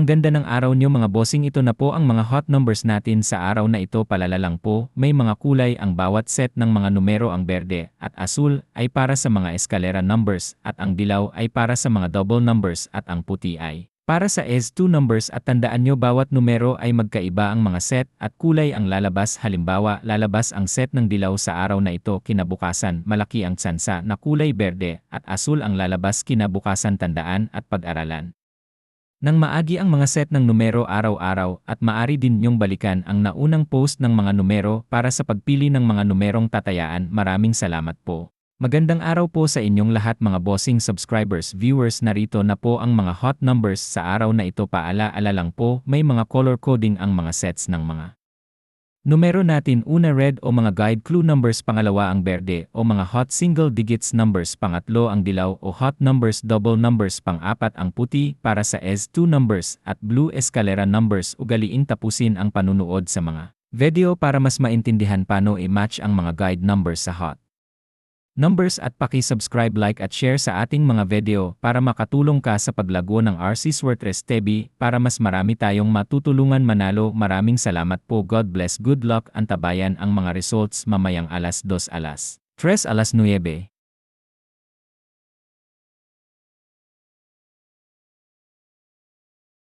Ang ganda ng araw nyo mga bossing, ito na po ang mga hot numbers natin sa araw na ito. Palala lang po, may mga kulay ang bawat set ng mga numero. Ang berde at asul ay para sa mga eskalera numbers at ang dilaw ay para sa mga double numbers at ang puti ay para sa S2 numbers. At tandaan nyo, bawat numero ay magkaiba ang mga set at kulay ang lalabas. Halimbawa, lalabas ang set ng dilaw sa araw na ito, kinabukasan malaki ang tsansa na kulay berde at asul ang lalabas kinabukasan. Tandaan at pag-aralan nang maagi ang mga set ng numero araw-araw at maaari din niyong balikan ang naunang post ng mga numero para sa pagpili ng mga numerong tatayaan. Maraming salamat po. Magandang araw po sa inyong lahat mga bossing subscribers, viewers. Narito na po ang mga hot numbers sa araw na ito. Paala-ala lang po, may mga color coding ang mga sets ng mga numero natin. Una, red o mga guide clue numbers. Pangalawa, ang berde o mga hot single digits numbers. Pangatlo, ang dilaw o hot numbers, double numbers. Pang-apat, ang puti para sa S2 numbers at blue escalera numbers. Ugaliin tapusin ang panunood sa mga video para mas maintindihan paano i-match ang mga guide numbers sa hot numbers at paki-subscribe, like at share sa ating mga video para makatulong ka sa paglago ng RC Swertres TV para mas marami tayong matutulungan manalo. Maraming salamat po. God bless. Good luck. Antabayan ang mga results mamayang alas 2:03 alas 9.